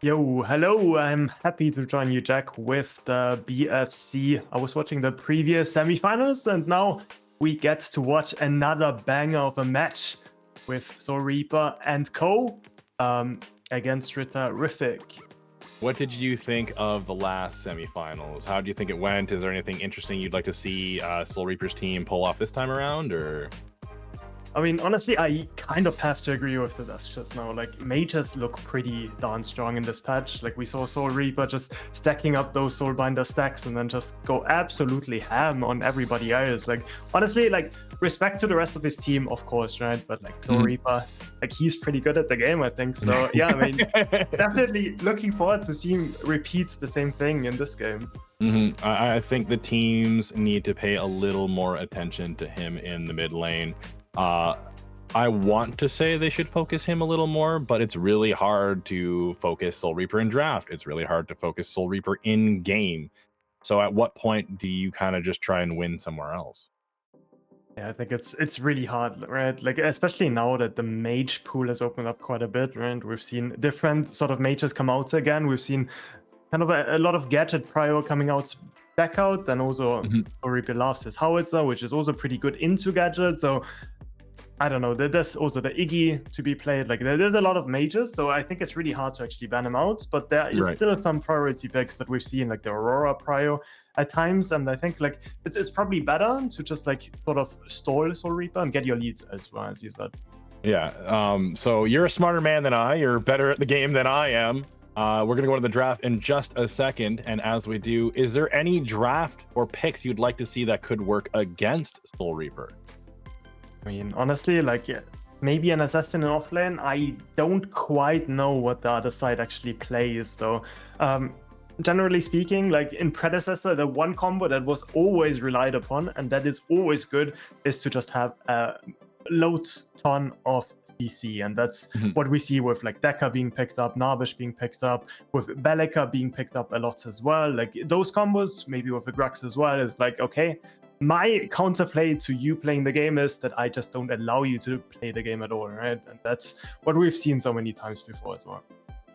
Yo, hello. I'm happy to join you, Jack, with the BFC. I was watching the previous semifinals, and now we get to watch another banger of a match with Soul Reaper and Co. Against RitterRiffic. What did you think of the last semifinals? How do you think it went? Is there anything interesting you'd like to see Soul Reaper's team pull off this time around, or? I mean, honestly, I kind of have to agree with the desk just now. Like, mages look pretty darn strong in this patch. Like, we saw Soul Reaper just stacking up those Soulbinder stacks and then just go absolutely ham on everybody else. Like, honestly, like, respect to the rest of his team, of course, right? But, like, Soul Reaper, like, he's pretty good at the game, I think. So, yeah, I mean, definitely looking forward to seeing repeat the same thing in this game. I think the teams need to pay a little more attention to him in the mid lane. I want to say they should focus him a little more, but it's really hard to focus Soul Reaper in draft. It's really hard to focus Soul Reaper in game. So at what point do you kind of just try and win somewhere else? Yeah, I think it's really hard, right? Like, especially now that the mage pool has opened up quite a bit, right? We've seen different sort of mages come out again. We've seen kind of a lot of gadget prio coming out back out, and also Soul Reaper loves his howitzer, which is also pretty good into gadget. So I don't know, there's also the Iggy to be played. Like, there's a lot of mages, so I think it's really hard to actually ban him out. But there is still some priority picks that we've seen, like the Aurora prio at times, and I think like it's probably better to just like sort of stall Soul Reaper and get your leads as well, as you said. Yeah, so you're a smarter man than I. You're better at the game than I am. We're gonna go to the draft in just a second, and as we do, is there any draft or picks you'd like to see that could work against Soul Reaper? I mean, honestly, like, yeah, maybe an assassin in offlane. I don't quite know what the other side actually plays, though. Generally speaking, like in Predecessor, the one combo that was always relied upon, and that is always good, is to just have a loads ton of CC, and that's what we see with like Decker being picked up, Narvish being picked up, with Bellica being picked up a lot as well. Like, those combos, maybe with the Grux as well, is like, okay, my counterplay to you playing the game is that I just don't allow you to play the game at all, right? And that's what we've seen so many times before as well.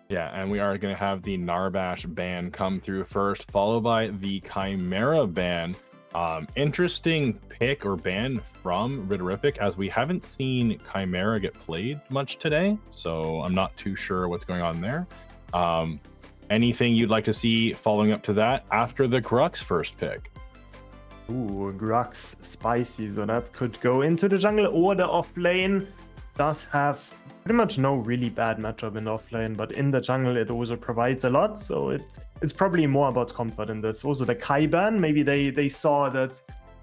Yeah, and we are going to have the Narbash ban come through first, followed by the Chimera ban. Interesting pick or ban from RitterRiffic, as we haven't seen Chimera get played much today, so I'm not too sure what's going on there. Anything you'd like to see following up to that after the Grux first pick? Ooh, Grux spicy, so that could go into the jungle, or the offlane does have pretty much no really bad matchup in the offlane, but in the jungle it also provides a lot, so it's probably more about comfort in this. Also the Kai ban, maybe they saw that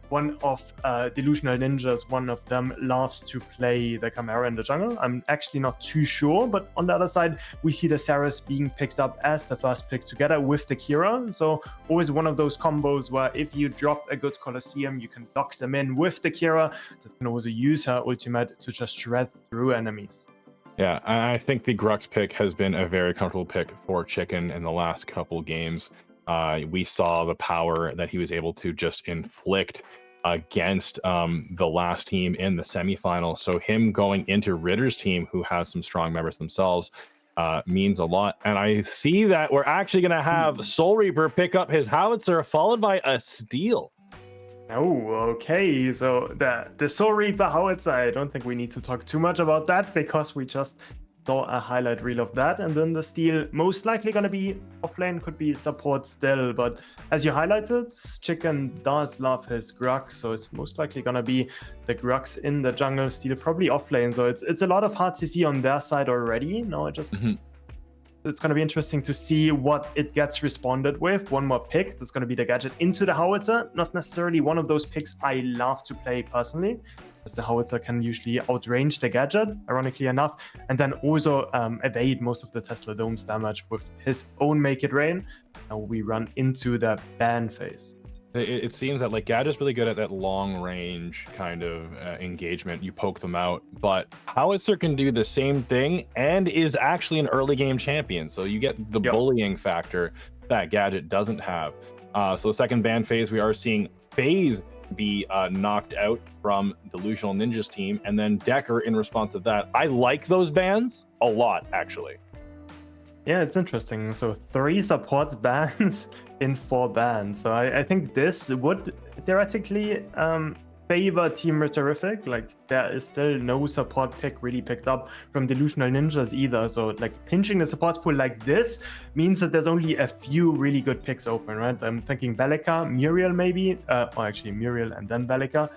one of DlusionalNinjas, one of them loves to play the Chimera in the jungle. I'm actually not too sure, but on the other side, we see the Saris being picked up as the first pick together with the Kira. So always one of those combos where if you drop a good Colosseum, you can lock them in with the Kira that can also use her ultimate to just shred through enemies. Yeah, I think the Grux pick has been a very comfortable pick for Chicken in the last couple games. We saw the power that he was able to just inflict against the last team in the semifinal. So him going into Ritter's team, who has some strong members themselves, means a lot. And I see that we're actually going to have Soul Reaper pick up his howitzer, followed by a steal. Oh, okay. So the Soul Reaper howitzer, I don't think we need to talk too much about that, because we just saw a highlight reel of that. And then the steal most likely going to be offlane, could be support still. But as you highlighted, Chicken does love his Grux, so it's most likely going to be the Grux in the jungle steal, probably offlane. So it's a lot of hard CC on their side already. No, it's going to be interesting to see what it gets responded with. One more pick, that's going to be the gadget into the howitzer. Not necessarily one of those picks I love to play personally, because the howitzer can usually outrange the gadget, ironically enough, and then also evade most of the Tesla Dome's damage with his own Make It Rain. Now we run into the ban phase. It seems that like Gadget's really good at that long range kind of engagement. You poke them out, but Howitzer can do the same thing and is actually an early game champion. So you get the bullying factor that Gadget doesn't have. So second ban phase, we are seeing FaZe be knocked out from DlusionalNinja's team, and then Decker in response to that. I like those bans a lot, actually. Yeah, it's interesting. So 3 support bans in 4 bans. So I think this would theoretically favor Team RitterRiffic. Like there is still no support pick really picked up from Delusional Ninjas either. So like pinching the support pool like this means that there's only a few really good picks open, right? I'm thinking Bellica, Muriel maybe, or actually Muriel and then Bellica.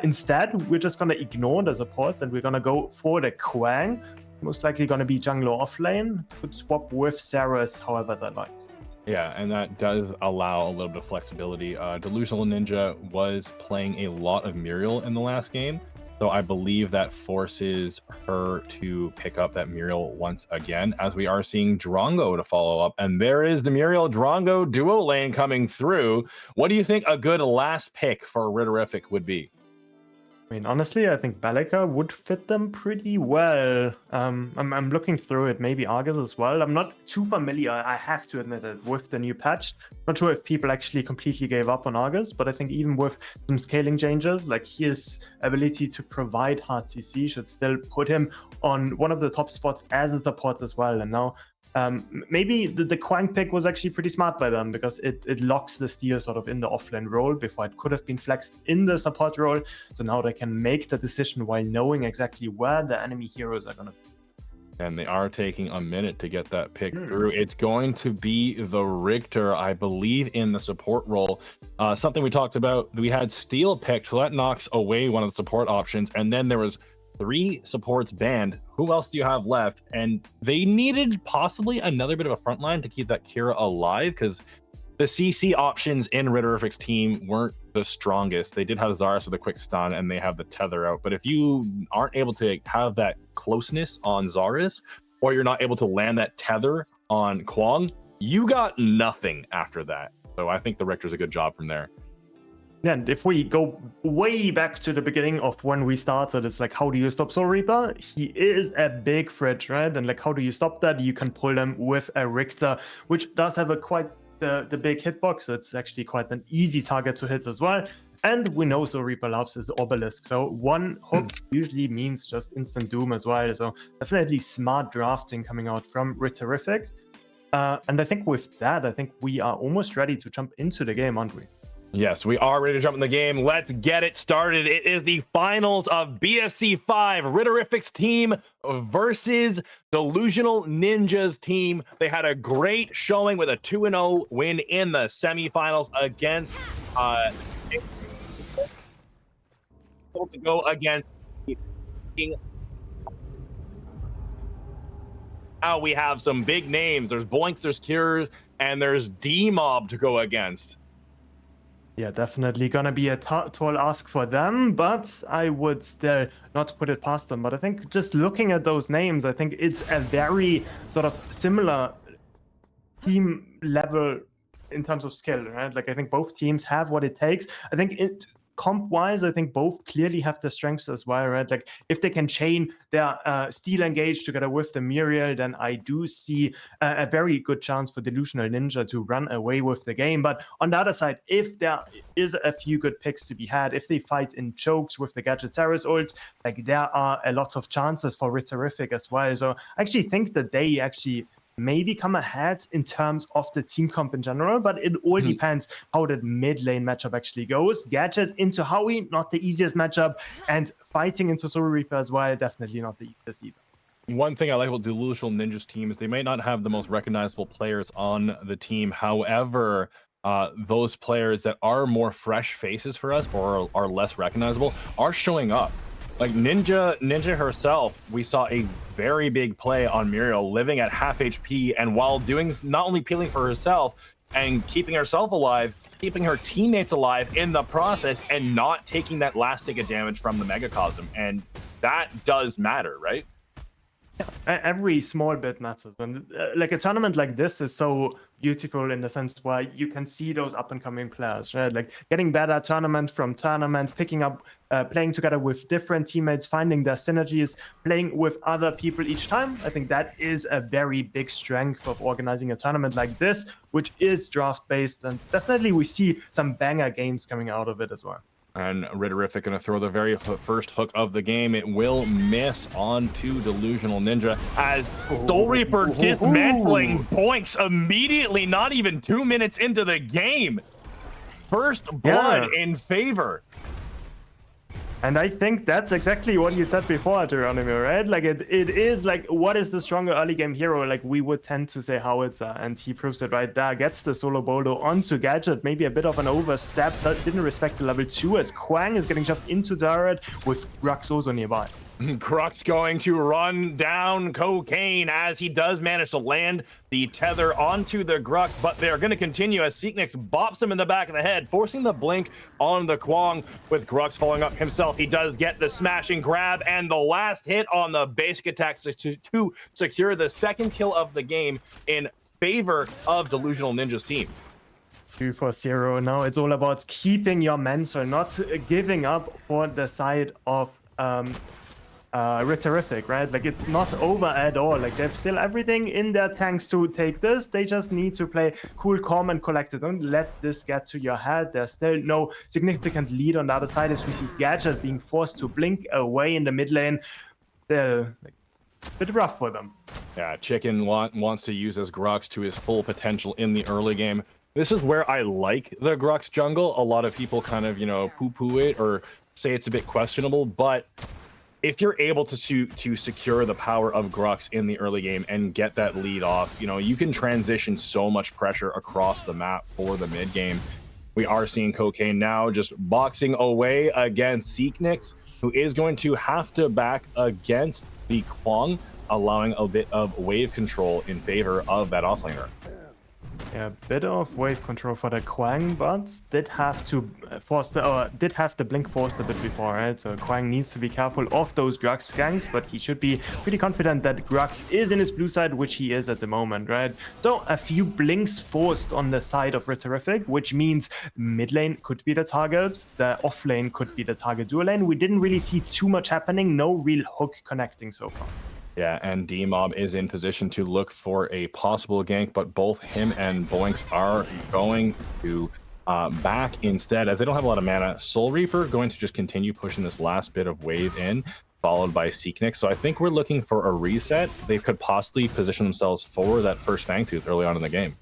Instead, we're just gonna ignore the support and we're gonna go for the Quang. Most likely going to be jungler offlane. Could swap with Saras however they like. Yeah, and that does allow a little bit of flexibility. Delusional Ninja was playing a lot of Muriel in the last game, so I believe that forces her to pick up that Muriel once again, as we are seeing Drongo to follow up. And there is the Muriel Drongo duo lane coming through. What do you think a good last pick for RitterRiffic would be? I mean, honestly, I think Bellica would fit them pretty well. I'm looking through it, maybe Argus as well. I'm not too familiar, I have to admit it, with the new patch. Not sure if people actually completely gave up on Argus, but I think even with some scaling changes, like his ability to provide hard CC should still put him on one of the top spots as a support as well. And now maybe the Quang pick was actually pretty smart by them because it locks the steal sort of in the offlane role before it could have been flexed in the support role. So now they can make the decision while knowing exactly where the enemy heroes are going to be. And they are taking a minute to get that pick through. It's going to be the Richter, I believe, in the support role. Something we talked about, we had Steel picked, so that knocks away one of the support options. And then there was 3 supports banned. Who else do you have left? And they needed possibly another bit of a front line to keep that Kira alive, because the CC options in RitterRiffic's team weren't the strongest. They did have Zarus with a quick stun, and they have the tether out. But if you aren't able to have that closeness on Zarus, or you're not able to land that tether on Quang, you got nothing after that. So I think the Richter's a good job from there. And if we go way back to the beginning of when we started, it's like, how do you stop Soul Reaper? He is a big threat, right? And like, how do you stop that? You can pull him with a Richter, which does have a quite the big hitbox. So it's actually quite an easy target to hit as well. And we know Soul Reaper loves his obelisk. So one hook usually means just instant doom as well. So definitely smart drafting coming out from RitterRiffic. And I think with that, I think we are almost ready to jump into the game, aren't we? Yes, we are ready to jump in the game. Let's get it started. It is the finals of BFC5, RitterRiffic's team versus Delusional Ninja's team. They had a great showing with a 2-0 win in the semifinals against to go against. Now we have some big names. There's Boinks, there's Cures, and there's D-Mob to go against. Yeah, definitely gonna be a tall ask for them, but I would still not put it past them. But I think just looking at those names, I think it's a very sort of similar team level in terms of skill, right? Like I think both teams have what it takes. I think comp-wise, I think both clearly have the strengths as well, right? Like if they can chain their Steel Engage together with the Muriel, then I do see a very good chance for Delusional Ninja to run away with the game. But on the other side, if there is a few good picks to be had, if they fight in chokes with the Gadget Saris ult, like there are a lot of chances for RitterRiffic as well. So I actually think that they actually maybe come ahead in terms of the team comp in general, but it all depends how that mid lane matchup actually goes. Gadget into Howie, not the easiest matchup, and fighting into Soul Reaper as well, definitely not the easiest either. One thing I like about Delusional Ninja's team is they may not have the most recognizable players on the team. However, those players that are more fresh faces for us or are less recognizable are showing up. Like Ninja herself, we saw a very big play on Muriel, living at half HP, and while doing not only peeling for herself and keeping herself alive, keeping her teammates alive in the process, and not taking that last tick of damage from the Megacosm. And that does matter, right? Every small bit matters, and like a tournament like this is so beautiful in the sense where you can see those up and coming players, right? Like getting better tournament from tournament, picking up, playing together with different teammates, finding their synergies, playing with other people each time. I think that is a very big strength of organizing a tournament like this, which is draft based, and definitely we see some banger games coming out of it as well. And RitterRiffic going to throw the very first hook of the game. It will miss onto Delusional Ninja as Soul Reaper dismantling Boinks immediately, not even 2 minutes into the game. First blood in favor. And I think that's exactly what you said before, Geronimo, right? Like it is like, what is the stronger early game hero? Like we would tend to say Howitzer, and he proves it right there. Gets the solo bolo onto Gadget, maybe a bit of an overstep, but didn't respect the level 2 as Kwang is getting shoved into turret with Grux also nearby. Grux going to run down Cocaine as he does manage to land the tether onto the Grux, but they're going to continue as Seeknix bops him in the back of the head, forcing the blink on the Kwang with Grux following up himself. He does get the smashing grab and the last hit on the basic attacks to secure the second kill of the game in favor of Delusional Ninja's team. 2-0. Now it's all about keeping your mental, not giving up for the side of RitterRiffic, right? Like it's not over at all. Like they have still everything in their tanks to take this. They just need to play cool, calm, and collected. Don't let this get to your head. There's still no significant lead on the other side as we see Gadget being forced to blink away in the mid lane. They're like, a bit rough for them. Yeah, Chicken wants to use his Grux to his full potential in the early game. This is where I like the Grux jungle. A lot of people kind of, you know, poo-poo it or say it's a bit questionable, but if you're able to secure the power of Grux in the early game and get that lead off, you know, you can transition so much pressure across the map for the mid game. We are seeing Cocaine now just boxing away against Seeknix, who is going to have to back against the Kwang, allowing a bit of wave control in favor of that offlaner. Yeah, a bit of wave control for the Kwang, but did have to force did have the blink forced a bit before, right? So Kwang needs to be careful of those Grux ganks, but he should be pretty confident that Grux is in his blue side, which he is at the moment, right? So a few blinks forced on the side of RitterRiffic, which means mid lane could be the target, the off lane could be the target dual lane. We didn't really see too much happening, no real hook connecting so far. Yeah, and D-Mob is in position to look for a possible gank, but both him and Boinks are going to back instead, as they don't have a lot of mana. Soul Reaper going to just continue pushing this last bit of wave in, followed by Seeknix. So I think we're looking for a reset. They could possibly position themselves for that first Fangtooth early on in the game.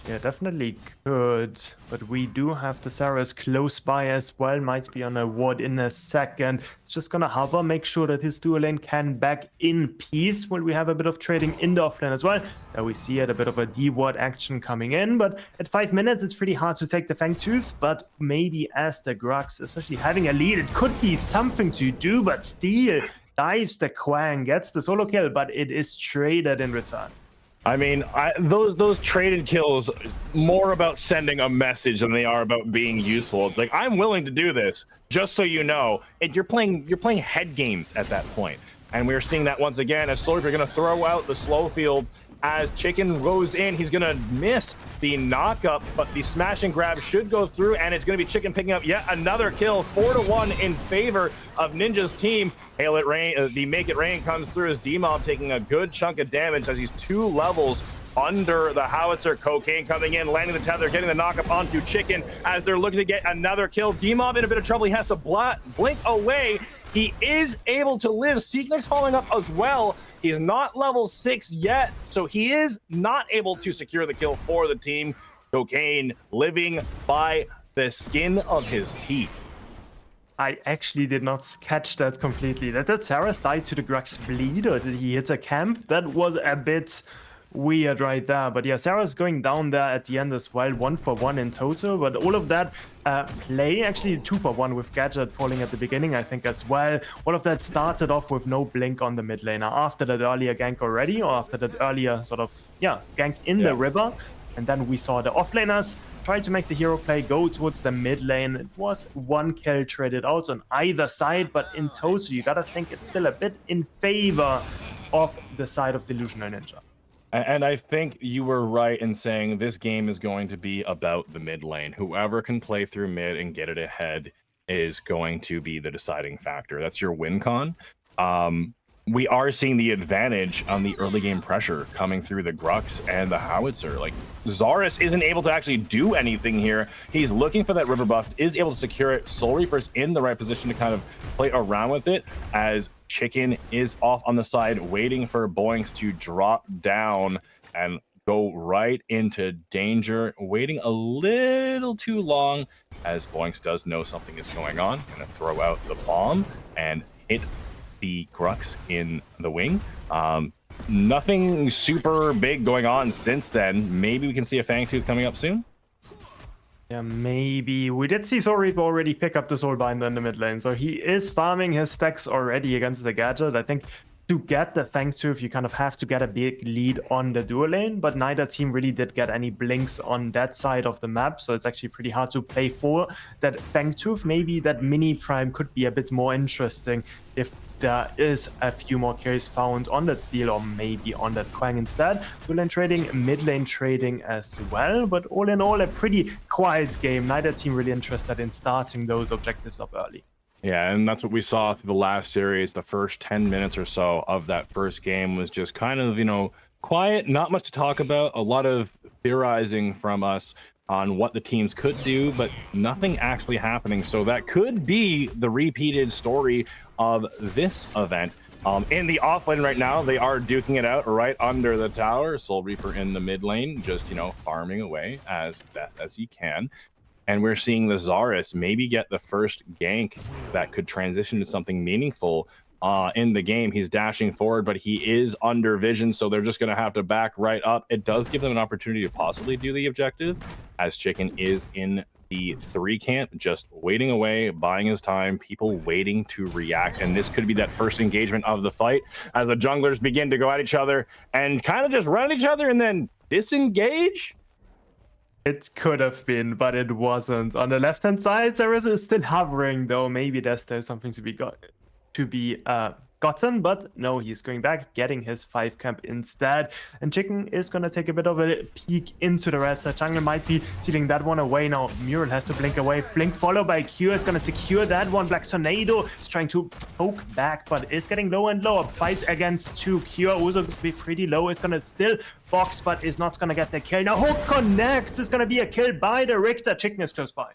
Yeah, definitely could, but we do have the Saras close by as well. Might be on a ward in a second. Just gonna hover, make sure that his dual lane can back in peace while we have a bit of trading in the offlane as well. There we see it, a bit of a D-ward action coming in, but at 5 minutes, it's pretty hard to take the Fangtooth, but maybe as the Grux, especially having a lead, it could be something to do, but still dives the Kwang, gets the solo kill, but it is traded in return. I mean, those traded kills more about sending a message than they are about being useful. It's like, I'm willing to do this, just so you know. And you're playing head games at that point. And we're seeing that once again as Soul Reaper going to throw out the slow field as Chicken goes in. He's going to miss the knockup, but the smash and grab should go through, and it's going to be Chicken picking up yet another kill. 4-1 in favor of Ninja's team. Hail It Rain, the Make It Rain comes through as D-Mob taking a good chunk of damage as he's 2 levels under the howitzer. Cocaine coming in, landing the tether, getting the knockup onto Chicken as they're looking to get another kill. D-Mob in a bit of trouble. He has to blink away. He is able to live. Seeknix following up as well. He's not level 6 yet, so he is not able to secure the kill for the team. Cocaine living by the skin of his teeth. I actually did not catch that completely. Did Saras die to the Grux bleed, or did he hit a camp? That was a bit weird right there. But yeah, Saras going down there at the end as well. 1-for-1 in total. But all of that play, actually 2-for-1 with Gadget falling at the beginning, I think, as well. All of that started off with no blink on the mid laner after that earlier gank already, or after that earlier sort of, gank in the river. And then we saw the offlaners try to make the hero play, go towards the mid lane. It was 1 kill traded out on either side, but in total, you gotta think it's still a bit in favor of the side of Delusional Ninja. And I think you were right in saying this game is going to be about the mid lane. Whoever can play through mid and get it ahead is going to be the deciding factor. That's your win con. we are seeing the advantage on the early game pressure coming through the Grux and the Howitzer. Like, Zarus isn't able to actually do anything here. He's looking for that river buff, is able to secure it. Soul Reaper's in the right position to kind of play around with it, as Chicken is off on the side waiting for Boinks to drop down and go right into danger, waiting a little too long, as Boinks does know something is going on. Gonna throw out the bomb and hit the Grux in the wing. Nothing super big going on since then. Maybe we can see a Fangtooth coming up soon. Yeah, maybe. We did see Soul Reaper already pick up the Soulbinder in the mid lane, so he is farming his stacks already against the gadget. I think to get the Fangtooth, you kind of have to get a big lead on the dual lane, but neither team really did get any blinks on that side of the map, so it's actually pretty hard to play for that Fangtooth. Maybe that mini prime could be a bit more interesting if there is a few more carries found on that steal, or maybe on that Quang instead. Dual lane trading, mid lane trading as well, but all in all, a pretty quiet game. Neither team really interested in starting those objectives up early. Yeah, and that's what we saw through the last series. The first 10 minutes or so of that first game was just kind of, you know, quiet, not much to talk about, a lot of theorizing from us on what the teams could do, but nothing actually happening. So that could be the repeated story of this event. In the off lane right now, they are duking it out right under the tower. Soul Reaper in the mid lane, just, you know, farming away as best as he can. And we're seeing the Zarus maybe get the first gank that could transition to something meaningful in the game. He's dashing forward, but he is under vision, so they're just going to have to back right up. It does give them an opportunity to possibly do the objective, as Chicken is in the 3 camp, just waiting away, buying his time, people waiting to react. And this could be that first engagement of the fight, as the junglers begin to go at each other and kind of just run at each other and then disengage. It could have been, but it wasn't. On the left-hand side, Zarus is still hovering, though. Maybe there's still something to be gotten, but no, he's going back, getting his 5 camp instead. And Chicken is going to take a bit of a peek into the red side. Jungle might be sealing that one away now. Mural has to blink away. Blink followed by Q is going to secure that one. Black Tornado is trying to poke back, but is getting lower and lower. Fights against 2. Q also be pretty low. It's going to still box, but is not going to get the kill. Now Hook connects. It's going to be a kill by the Richter. Chicken is close by.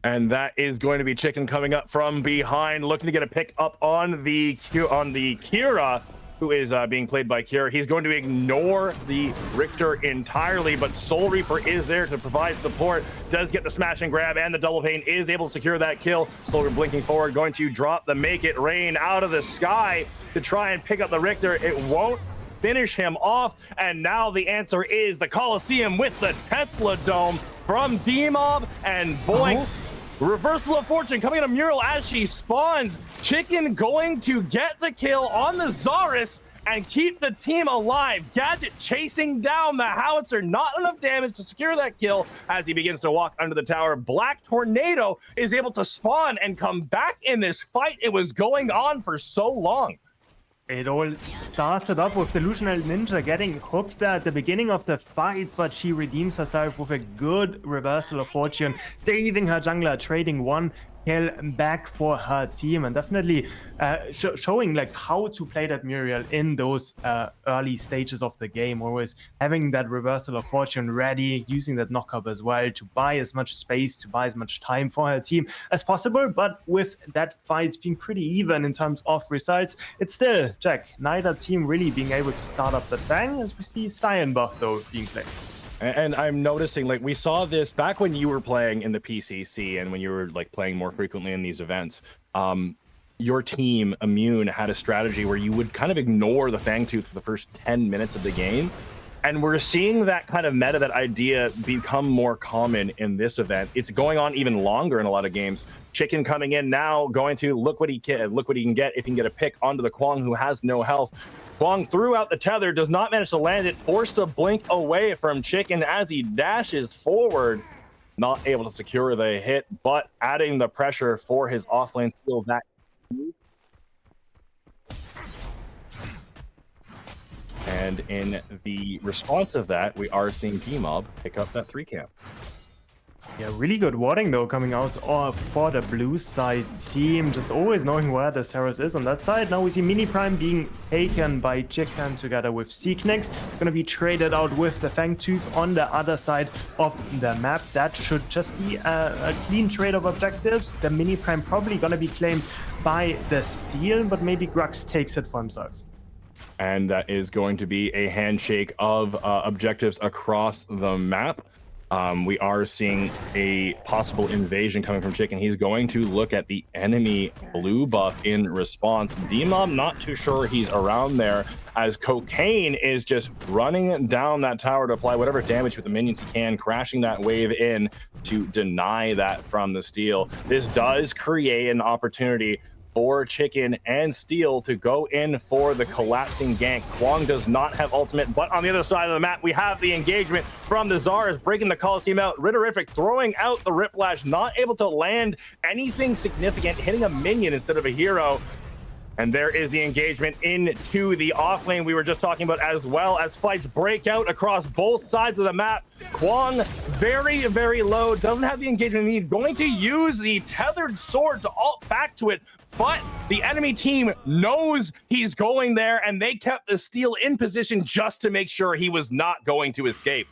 And that is going to be Chicken coming up from behind, looking to get a pick up on the Kira, who is being played by Kira. He's going to ignore the Richter entirely, but Soul Reaper is there to provide support. Does get the smash and grab, and the double pane is able to secure that kill. Soul Reaper blinking forward, going to drop the Make It Rain out of the sky to try and pick up the Richter. It won't finish him off, and now the answer is the Coliseum with the Tesla Dome from D-Mob and Boinks. Reversal of fortune coming on Mural as she spawns. Chicken going to get the kill on the Zarus and keep the team alive. Gadget chasing down the Howitzer. Not enough damage to secure that kill as he begins to walk under the tower. Black Tornado is able to spawn and come back in this fight. It was going on for so long. It all started up with DlusionalNinja getting hooked at the beginning of the fight, but she redeems herself with a good reversal of fortune, saving her jungler, trading 1 kill back for her team, and definitely showing like how to play that Muriel in those early stages of the game. Always having that reversal of fortune ready, using that knockup as well to buy as much space, to buy as much time for her team as possible. But with that fight being pretty even in terms of results, it's still, Jack, neither team really being able to start up the Fang, as we see Cyan buff though being played. And I'm noticing, like, we saw this back when you were playing in the PCC and when you were like playing more frequently in these events. Your team, Immune, had a strategy where you would kind of ignore the Fangtooth for the first 10 minutes of the game. And we're seeing that kind of meta, that idea, become more common in this event. It's going on even longer in a lot of games. Chicken coming in now, going to look what he can get if he can get a pick onto the Quang, who has no health. Quang threw out the tether, does not manage to land it, forced to blink away from Chicken as he dashes forward. Not able to secure the hit, but adding the pressure for his offlane skill. That and in the response of that, we are seeing D-Mob pick up that 3 camp. Yeah, really good warding though coming out for the blue side team. Just always knowing where the Saros is on that side. Now we see Mini Prime being taken by Chicken together with Seeknix. It's going to be traded out with the Fangtooth on the other side of the map. That should just be a clean trade of objectives. The Mini Prime probably going to be claimed by the Steel, but maybe Grux takes it for himself. And that is going to be a handshake of objectives across the map. We are seeing a possible invasion coming from Chicken. He's going to look at the enemy blue buff in response. D-Mob not too sure he's around there, as Cocaine is just running down that tower to apply whatever damage with the minions he can, crashing that wave in to deny that from the Steel. This does create an opportunity for Chicken and Steel to go in for the collapsing gank. Kwang does not have ultimate, but on the other side of the map, we have the engagement from the Zars breaking the Coliseum out. RitterRiffic throwing out the Riplash, not able to land anything significant, hitting a minion instead of a hero. And there is the engagement into the off lane we were just talking about, as well as fights break out across both sides of the map. Kwang very, very low, doesn't have the engagement need, going to use the tethered sword to ult back to it, but the enemy team knows he's going there, and they kept the Steel in position just to make sure he was not going to escape.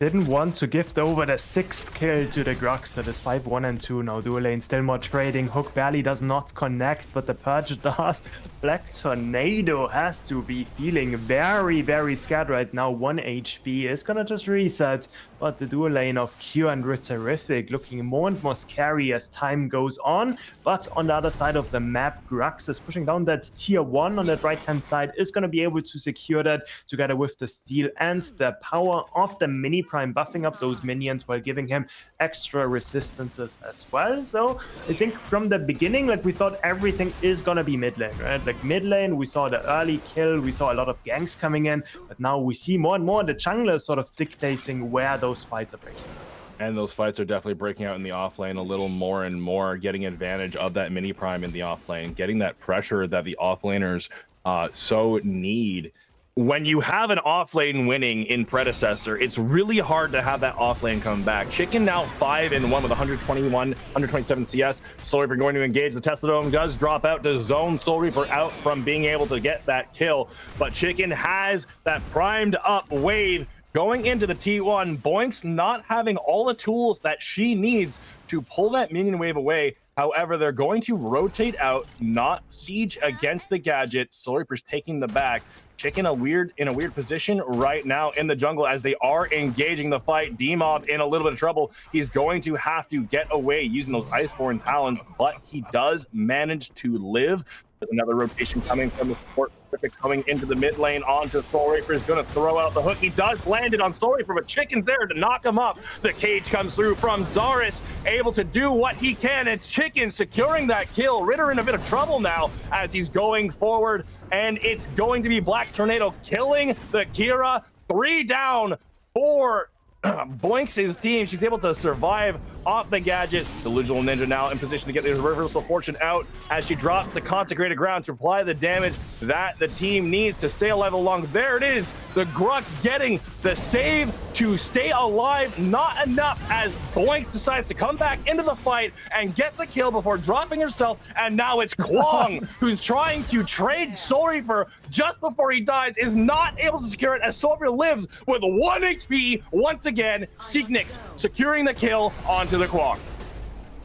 Didn't want to gift over the 6th kill to the Grux. That is 5-1 and 2 now. Dual lane still more trading. Hook barely does not connect, but the Purge does. Black Tornado has to be feeling very, very scared right now. 1 HP is gonna just reset, but the dual lane of Q and RitterRiffic looking more and more scary as time goes on. But on the other side of the map, Grux is pushing down that tier 1 on that right-hand side, is gonna be able to secure that together with the Steel and the power of the Mini Prime, buffing up those minions while giving him extra resistances as well. So I think from the beginning, like, we thought everything is gonna be mid lane, right? Like mid lane, we saw the early kill, we saw a lot of ganks coming in, but now we see more and more the junglers sort of dictating where those fights are breaking. And those fights are definitely breaking out in the off lane a little more and more, getting advantage of that Mini Prime in the off lane, getting that pressure that the off laners so need. When you have an off lane winning in Predecessor, it's really hard to have that off lane come back. Chicken now 5-1 with 127 CS. Soul Reaper going to engage. The Tesla Dome does drop out to zone Soul Reaper out from being able to get that kill. But Chicken has that primed up wave going into the T1. Boinks not having all the tools that she needs to pull that minion wave away. However, they're going to rotate out, not siege against the gadget. Soul Reaper's taking the back. Chicken in a weird position right now in the jungle as they are engaging the fight. D-Mob in a little bit of trouble. He's going to have to get away using those Iceborne Talons, but he does manage to live. There's another rotation coming from the support. Coming into the mid lane onto Soul Reaper, is going to throw out the hook. He does land it on Soul Reaper, but Chicken's there to knock him up. The cage comes through from Zaris, able to do what he can. It's Chicken securing that kill. Ritter in a bit of trouble now as he's going forward, and it's going to be Black Tornado killing the Kira. 3 down for Boinks' team. She's able to survive off the gadget. DlusionalNinja now in position to get the reversal fortune out as she drops the consecrated ground to apply the damage that the team needs to stay alive along. There it is. The Grux getting the save to stay alive. Not enough as Boinks decides to come back into the fight and get the kill before dropping herself. And now it's Kwang who's trying to trade Soul Reaper just before he dies, is not able to secure it as Soul Reaper lives with 1 HP once again. Seeknix securing the kill onto the Kwang.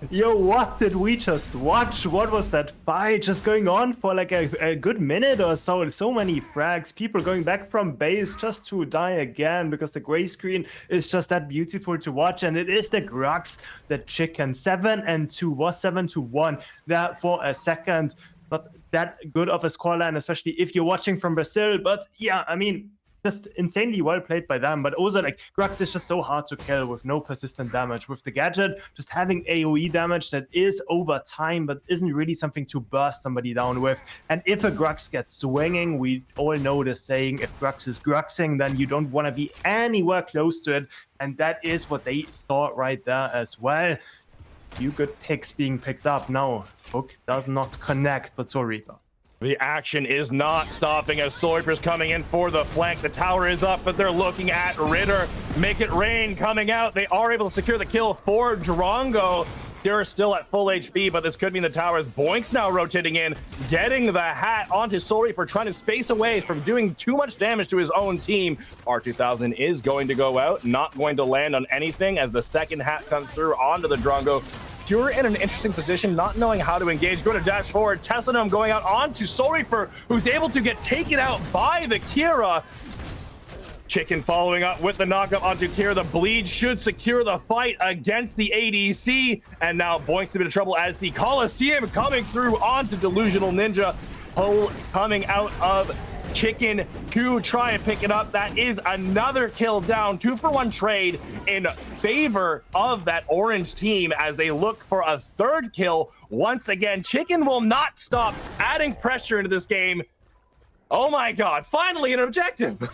Yo, what did we just watch? What was that fight just going on for like a good minute or so? So many frags, people going back from base just to die again because the gray screen is just that beautiful to watch. And it is the Grux, the Chicken. 7-2 was 7-1 there for a second. Not that good of a scoreline, especially if you're watching from Brazil. But yeah, I mean, just insanely well played by them, but also like Grux is just so hard to kill with no persistent damage. With the gadget, just having AoE damage that is over time, but isn't really something to burst somebody down with. And if a Grux gets swinging, we all know the saying, if Grux is Gruxing, then you don't want to be anywhere close to it. And that is what they saw right there as well. Few good picks being picked up now. Hook does not connect, but Soul Reaper. The action is not stopping as Soul Reaper's coming in for the flank. The tower is up, but they're looking at Ritter. Make it rain coming out. They are able to secure the kill for Drongo. They're still at full HP, but this could mean the towers. Boink's now rotating in, getting the hat onto Soul Reaper, trying to space away from doing too much damage to his own team. R2000 is going to go out, not going to land on anything as the second hat comes through onto the Drongo. You're in an interesting position, not knowing how to engage. Go to dash forward. Tessadum going out onto Soul Reaper, who's able to get taken out by the Kira. Chicken following up with the knockup onto Kira. The bleed should secure the fight against the ADC. And now Boink's in a bit of trouble as the Coliseum coming through onto DlusionalNinja. Pull coming out of Chicken to try and pick it up. That is another kill down. 2-for-1 trade in favor of that orange team as they look for a third kill. Once again, Chicken will not stop adding pressure into this game. Oh my God, finally an objective.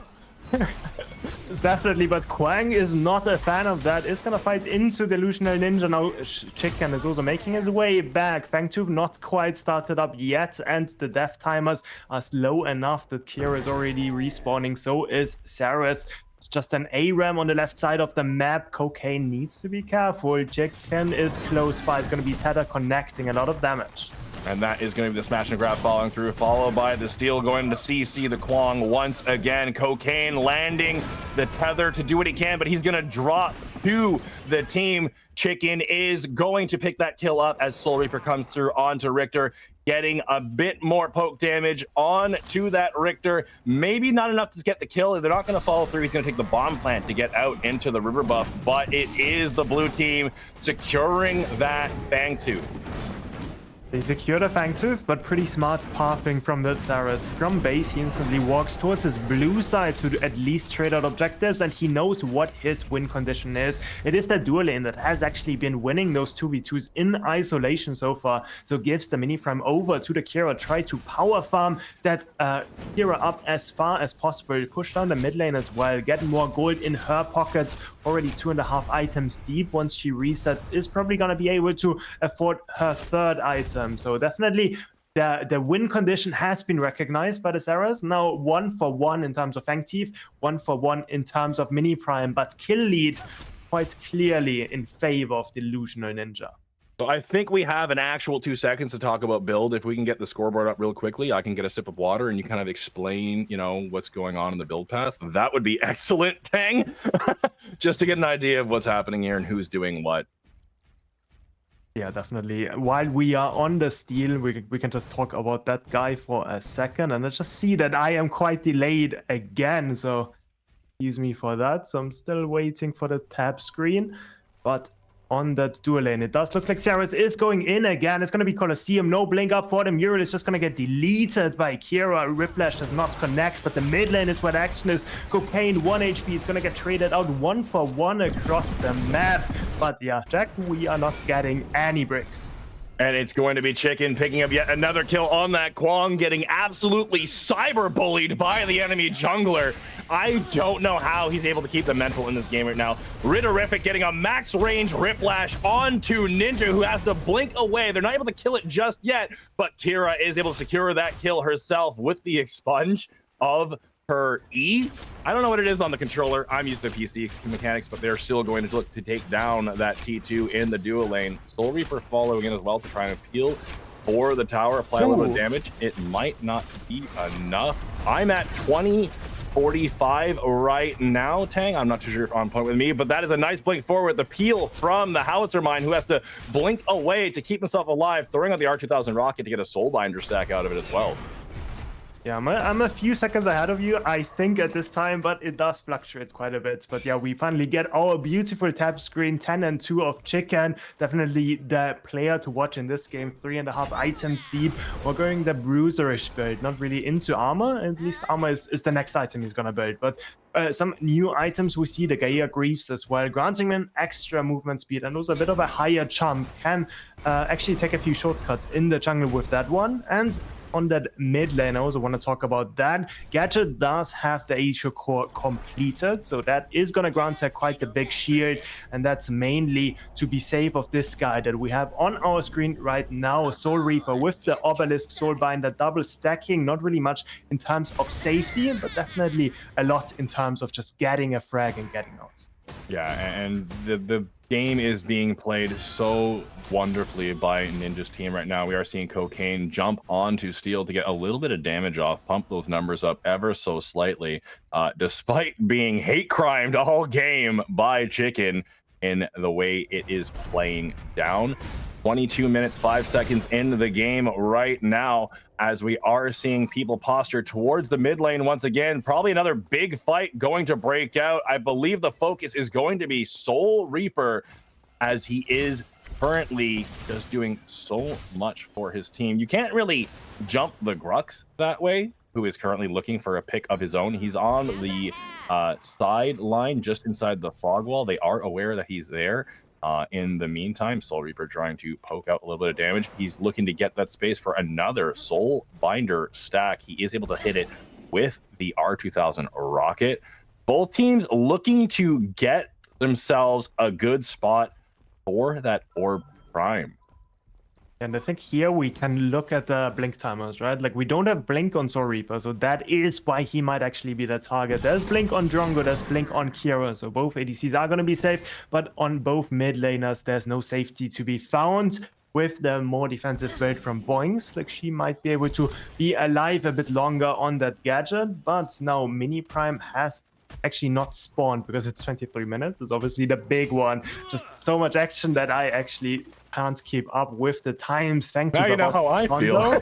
Definitely, but Kwang is not a fan of that. Is gonna fight into DlusionalNinja now. Chicken is also making his way back. Fangtooth not quite started up yet, and the death timers are slow enough that Kira is already respawning. So is Saris. It's just an ARAM on the left side of the map. Cocaine needs to be careful. Chicken is close by. It's gonna be Tether connecting a lot of damage. And that is going to be the smash and grab following through, followed by the steal going to CC the Kwang once again. Cocaine landing the tether to do what he can, but he's going to drop to the team. Chicken is going to pick that kill up as Soul Reaper comes through onto Richter, getting a bit more poke damage on to that Richter. Maybe not enough to get the kill. They're not going to follow through. He's going to take the bomb plant to get out into the river buff, but it is the blue team securing that Fangtooth. They secure the Fangtooth, but pretty smart pathing from the Saris. From base, he instantly walks towards his blue side to at least trade out objectives, and he knows what his win condition is. It is the dual lane that has actually been winning those 2v2s in isolation so far, so gives the mini prime over to the Kira, try to power farm that Kira up as far as possible, push down the mid lane as well, get more gold in her pockets. Already 2.5 items deep. Once she resets, is probably gonna be able to afford her third item. So definitely the win condition has been recognized by the Saras. Now 1-for-1 in terms of Fangtooth, 1-for-1 in terms of mini prime, but kill lead quite clearly in favor of DlusionalNinja. So I think we have an actual 2 seconds to talk about build. If we can get the scoreboard up real quickly, I can get a sip of water and you kind of explain, you know, what's going on in the build path. That would be excellent, Tang. Just to get an idea of what's happening here and who's doing what. Yeah, definitely. While we are on the steal, we can just talk about that guy for a second. And I just see that I am quite delayed again. So excuse me for that. So I'm still waiting for the tab screen. But on that dual lane, it does look like Saris is going in again. It's going to be Coliseum. No blink up for the mural. Is just going to get deleted by Kira. Whiplash does not connect, but the mid lane is where the action is. Cocaine, 1 HP, is going to get traded out 1-for-1 across the map. But yeah, Jack, we are not getting any bricks. And it's going to be Chicken picking up yet another kill on that Kwang, getting absolutely cyber bullied by the enemy jungler. I don't know how he's able to keep the mental in this game right now. RitterRiffic getting a max range Whiplash onto Ninja, who has to blink away. They're not able to kill it just yet, but Kira is able to secure that kill herself with the expunge of her E. I don't know what it is on the controller. I'm used to PC mechanics, but they're still going to look to take down that T2 in the dual lane. Soul Reaper following in as well to try and appeal for the tower, apply a little bit of damage. It might not be enough. I'm at 2045 right now, Tang. I'm not too sure if on point with me, but that is a nice blink forward. The peel from the Howitzer Mine, who has to blink away to keep himself alive, throwing out the R2000 rocket to get a Soulbinder stack out of it as well. Yeah, I'm a few seconds ahead of you, I think, at this time, but it does fluctuate quite a bit. But yeah, we finally get our beautiful tab screen, 10 and 2 of Chicken. Definitely the player to watch in this game, 3.5 items deep. We're going the bruiserish build, not really into armor. At least armor is the next item he's gonna build. But some new items we see, the Gaia Greaves as well, granting him extra movement speed and also a bit of a higher jump. Can actually take a few shortcuts in the jungle with that one. And on that mid lane. I also want to talk about that. Gadget does have the HO core completed, so that is going to grant her quite a big shield, and that's mainly to be safe of this guy that we have on our screen right now. Soul Reaper with the Obelisk Soulbinder double stacking, not really much in terms of safety, but definitely a lot in terms of just getting a frag and getting out. Yeah, and the game is being played so wonderfully by Ninja's team right now. We are seeing Cocaine jump onto Steel to get a little bit of damage off, pump those numbers up ever so slightly, despite being hate crimed all game by Chicken in the way it is playing down. 22 minutes, 5 seconds into the game right now, as we are seeing people posture towards the mid lane once again. Probably another big fight going to break out. I believe the focus is going to be Soul Reaper, as he is currently just doing so much for his team. You can't really jump the Grux that way, who is currently looking for a pick of his own. He's on the sideline just inside the fog wall. They are aware that he's there. In the meantime, Soul Reaper trying to poke out a little bit of damage. He's looking to get that space for another Soul Binder stack. He is able to hit it with the R2000 rocket. Both teams looking to get themselves a good spot for that Orb Prime. And I think here we can look at the blink timers, right? Like, we don't have blink on Soul Reaper, so that is why he might actually be the target. There's blink on Drongo, there's blink on Kira, so both ADCs are going to be safe, but on both mid laners, there's no safety to be found. With the more defensive build from Boings, like, she might be able to be alive a bit longer on that Gadget, but now Mini Prime has actually not spawned because it's 23 minutes. It's obviously the big one. Just so much action that I actually can't keep up with the times. Thank you. Now you know how I feel.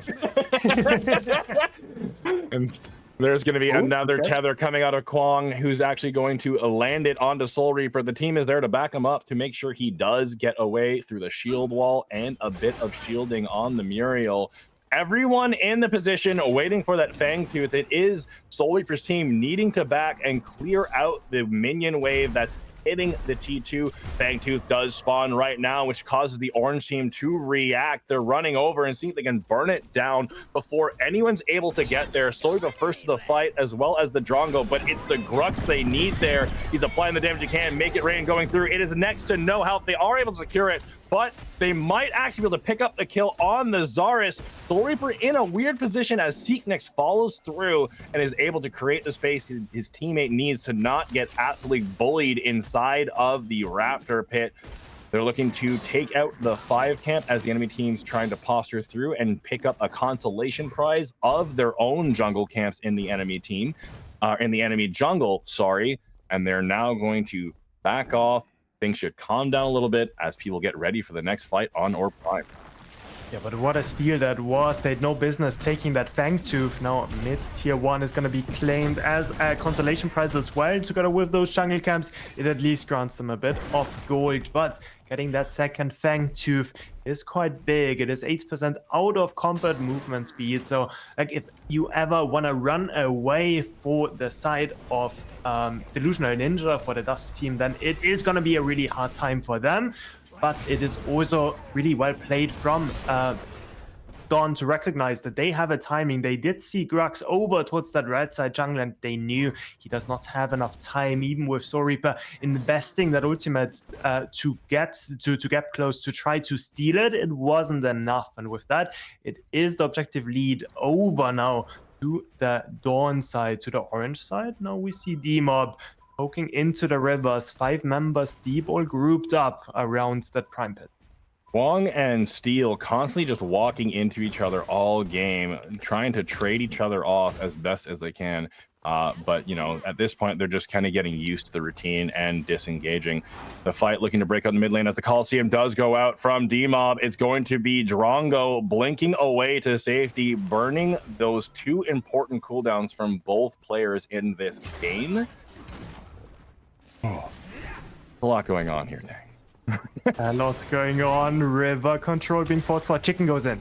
And there's going to be another tether coming out of Kwong, who's actually going to land it onto Soul Reaper. The team is there to back him up to make sure he does get away through the shield wall and a bit of shielding on the Muriel. Everyone in the position waiting for that Fang Tooth. It is Soul Reaper's team needing to back and clear out the minion wave that's hitting the T2. Fang Tooth does spawn right now, which causes the orange team to react. They're running over and see if they can burn it down before anyone's able to get there. Soul Reaper first to the fight, as well as the Drongo, but it's the Grux they need there. He's applying the damage he can, make it rain going through. It is next to no health. They are able to secure it, but they might actually be able to pick up the kill on the Zarus. Soul Reaper in a weird position as Seeknix follows through and is able to create the space his teammate needs to not get absolutely bullied inside of the Raptor pit. They're looking to take out the 5 camp as the enemy team's trying to posture through and pick up a consolation prize of their own jungle camps in the enemy team, in the enemy jungle, sorry. And they're now going to back off. Things should calm down a little bit as people get ready for the next fight on Orb Prime. Yeah, but what a steal that was. They had no business taking that Fang Tooth. Now mid tier 1 is going to be claimed as a consolation prize as well. Together with those jungle camps, it at least grants them a bit of gold. But getting that second Fang Tooth is quite big. It is 8% out of combat movement speed. So, like, if you ever want to run away for the side of Delusional Ninja, for the Dusk team, then it is going to be a really hard time for them. But it is also really well played from Dawn to recognize that they have a timing. They did see Grux over towards that red side jungle, and they knew he does not have enough time, even with Soul Reaper investing that ultimate to get close to try to steal it. It wasn't enough, and with that, it is the objective lead over now to the Dawn side, to the orange side. Now we see D-Mob poking into the rivers, 5 members deep, all grouped up around that prime pit. Wong and Steel constantly just walking into each other all game, trying to trade each other off as best as they can. But, you know, at this point, they're just kind of getting used to the routine and disengaging. The fight looking to break out in the mid lane as the Coliseum does go out from D-Mob. It's going to be Drongo blinking away to safety, burning those 2 important cooldowns from both players in this game. Oh, a lot going on here, Dang. A lot going on. River control being fought for. Chicken goes in.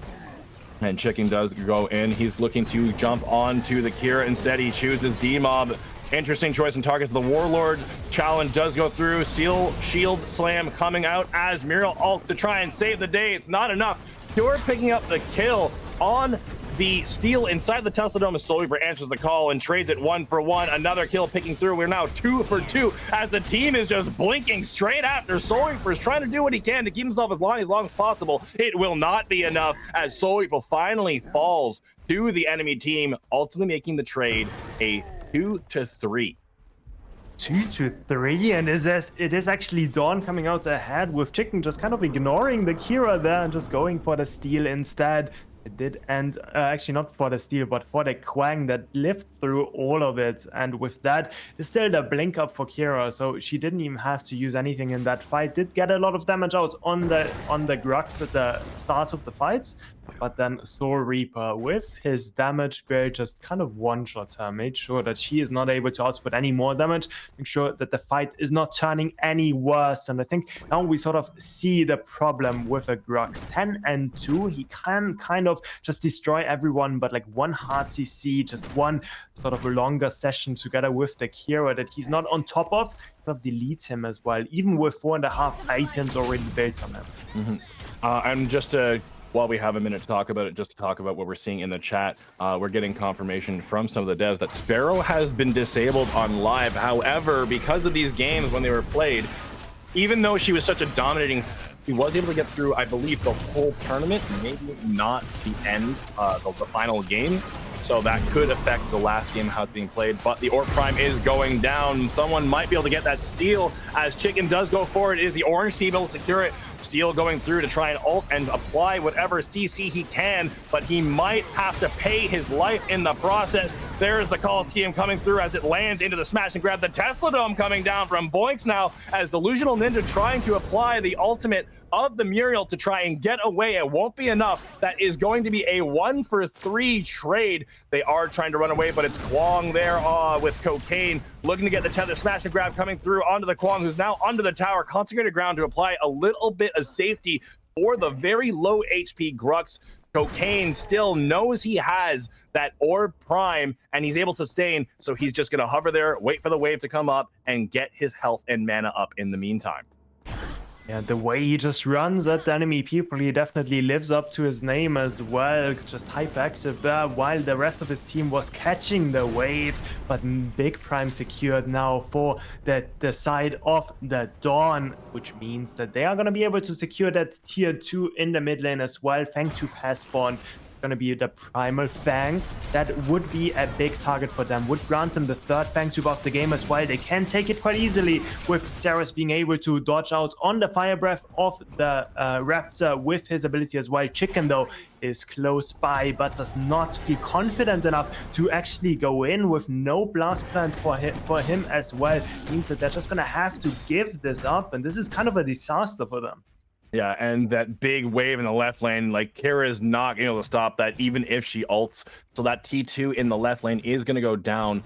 And Chicken does go in. He's looking to jump onto the Kira. Instead, he chooses D-Mob. Interesting choice and targets. The Warlord challenge does go through. Steel shield slam coming out as Muriel ults to try and save the day. It's not enough. Pure picking up the kill on the steal inside the Tesla Dome. Soul Reaper answers the call and trades it 1 for 1. Another kill picking through. We're now 2 for 2 as the team is just blinking straight after Soul Reaper is trying to do what he can to keep himself as long as possible. It will not be enough as Soul Reaper finally falls to the enemy team, ultimately making the trade a 2-3. 2-3, and it is actually Dawn coming out ahead with Chicken just kind of ignoring the Kira there and just going for the steal instead. It did end, actually not for the steal, but for the Quang that lived through all of it. And with that, it's still the blink up for Kira, so she didn't even have to use anything in that fight. Did get a lot of damage out on the Grux at the start of the fight, but then Soul Reaper with his damage build just kind of one-shot her, made sure that she is not able to output any more damage, make sure that the fight is not turning any worse. And I think now we sort of see the problem with a Grux. 10 and 2, he can kind of just destroy everyone, but like one hard CC, just one sort of a longer session together with the Kira that he's not on top of, sort of deletes him as well, even with 4.5 items already built on him. And just while we have a minute to talk about it, just to talk about what we're seeing in the chat, we're getting confirmation from some of the devs that Sparrow has been disabled on live. However, because of these games when they were played, even though she was such a dominating, he was able to get through, I believe, the whole tournament, maybe not the end, the final game. So that could affect the last game, how it's being played. But the Orb Prime is going down. Someone might be able to get that steal as Chicken does go forward. It is the orange team able to secure it. Steal going through to try and ult and apply whatever CC he can, but he might have to pay his life in the process. There's the Coliseum coming through as it lands into the smash and grab. The Tesla Dome coming down from Boinks now as DlusionalNinja trying to apply the ultimate of the Muriel to try and get away. It won't be enough. That is going to be a 1 for 3 trade. They are trying to run away, but it's Kwong there with Cocaine looking to get the tether smash and grab coming through onto the Kwong, who's now under the tower. Consecrated ground to apply a little bit of safety for the very low HP Grux. Cocaine still knows he has that Orb Prime and he's able to sustain, so he's just going to hover there, wait for the wave to come up, and get his health and mana up in the meantime. Yeah, the way he just runs at the enemy people, he definitely lives up to his name as well. Just hyper-active there while the rest of his team was catching the wave. But big prime secured now for the side of the Dawn, which means that they are going to be able to secure that tier 2 in the mid lane as well. Fangtooth has spawned. Going to be the primal Fang. That would be a big target for them, would grant them the 3rd Fangtooth of the game as well. They can take it quite easily with Ceres being able to dodge out on the fire breath of the Raptor with his ability as well. Chicken though is close by but does not feel confident enough to actually go in with no blast plant for him as well. Means that they're just going to have to give this up, and this is kind of a disaster for them. Yeah, and that big wave in the left lane, like Kira is not able to stop that even if she ults. So that T2 in the left lane is going to go down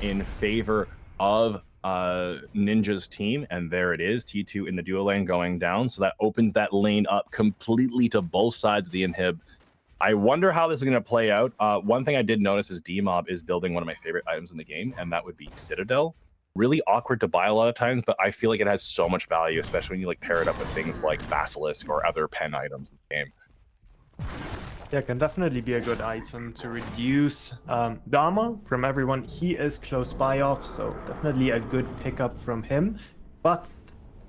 in favor of Ninja's team. And there it is, T2 in the duo lane going down. So that opens that lane up completely to both sides of the inhib. I wonder how this is going to play out. One thing I did notice is D-Mob is building one of my favorite items in the game, and that would be Citadel. Really awkward to buy a lot of times, but I feel like it has so much value, especially when you like pair it up with things like Basilisk or other pen items in the game. Yeah, can definitely be a good item to reduce the armor from everyone he is close by off, so definitely a good pickup from him. But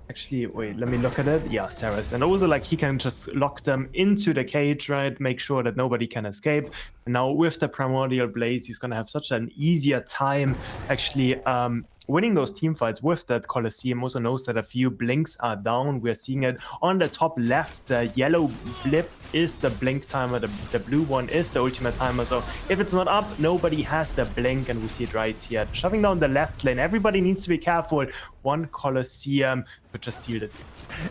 actually, wait, let me look at it. Yeah, Ceres. And also, like, he can just lock them into the cage, right? Make sure that nobody can escape. And now with the Primordial Blaze, he's going to have such an easier time actually winning those team fights with that Coliseum. Also knows that a few blinks are down. We're seeing it on the top left. The yellow blip is the blink timer. The blue one is the ultimate timer. So if it's not up, nobody has the blink, and we see it right here. Shoving down the left lane. Everybody needs to be careful. One Coliseum could just seal it.